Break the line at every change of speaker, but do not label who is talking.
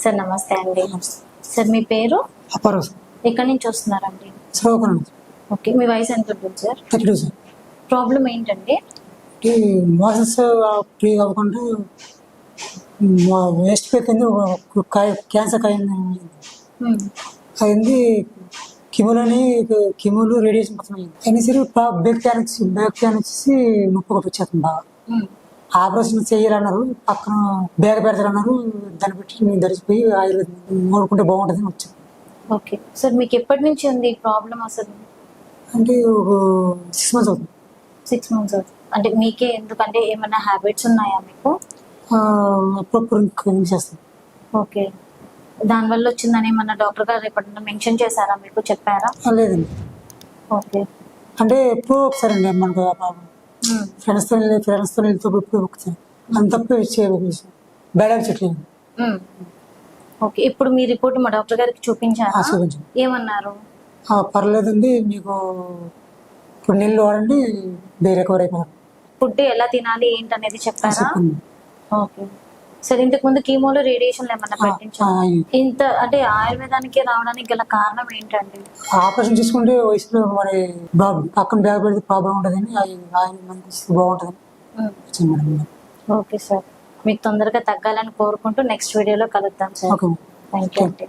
Sir నమస్తే అండి. Sir మీ పేరు?
అప్పారావు సార్.
ఎక్కడి నుంచి వస్తున్నారండి?
శ్రీకాకుళం
ఓకే, మీ వయసు ఎంత ఉంటుంది సార్?
32 సార్.
ప్రాబ్లం ఏంటండి?
మోసన్స్ ఫ్రీ అవ్వకుండా వేస్ట్ కింద క్యాన్సర్ అయింది. అయింది కిమోలు రేడియేషన్ మొత్తం అయింది. అయినా సరే బ్యాక్ ప్యాన్ వచ్చేసి నొప్పి ఒకటి వచ్చేస్తుంది బాగా. ఆపరేషన్ చేయాలన్నారు, పక్కన బ్యాగ్ పెడతారన్నారు. దాన్ని బట్టి నేను దరిచిపోయి ఆయుర్వేదం మూడుకుంటే బాగుంటుంది అని వచ్చాను.
ఓకే సార్, మీకు ఎప్పటి నుంచి ఉంది ఈ ప్రాబ్లం అసలు?
అంటే ఒక 6 months అవుతుంది.
6 months అవుతుంది. అంటే మీకే ఎందుకంటే ఏమైనా హ్యాబిట్స్ ఉన్నాయా మీకు?
అప్పుడప్పుడు చేస్తాను.
ఓకే, దానివల్ల వచ్చిందని ఏమన్నా డాక్టర్ గారు ఎప్పుడన్నా మెన్షన్ చేశారా, మీకు చెప్పారా?
లేదండి.
ఓకే,
అంటే ఎప్పుడో ఒకసారి అండి మనకు ఫ్రెండ్స్తో వెళ్తే ఎప్పుడు ఒకసారి అంత తప్ప చేయలేదు. Bad habits ఎట్లేదు.
ఓకే, ఇప్పుడు మీ రిపోర్ట్ మా డాక్టర్ గారికి చూపించారా?
చూపించాను.
ఏమన్నారు?
పర్లేదండి, మీకు ఇప్పుడు నీళ్ళు వాడండి, రికవర్ అయిపోతారు.
ఫుడ్ ఎలా తినాలి ఏంటనేది చెప్పారా? ఓకే సరే, ఇంతకు ముందు కీమోలో రేడియేషన్ ఏమన్నా పెట్టించారా? ఇంత అంటే ఆయుర్వేదానికి రావడానికి గల కారణం ఏంటండి?
ఆపరేషన్ చేసుకుంటే వయసులో మరి పక్కన బ్యాగ్ పెడితే ప్రాబ్లం ఉంటుందని బాగుంటుందని.
ఓకే సార్, మీకు తొందరగా తగ్గాలని కోరుకుంటూ నెక్స్ట్ వీడియోలో కలుద్దాం సార్. థ్యాంక్ యూ అండి.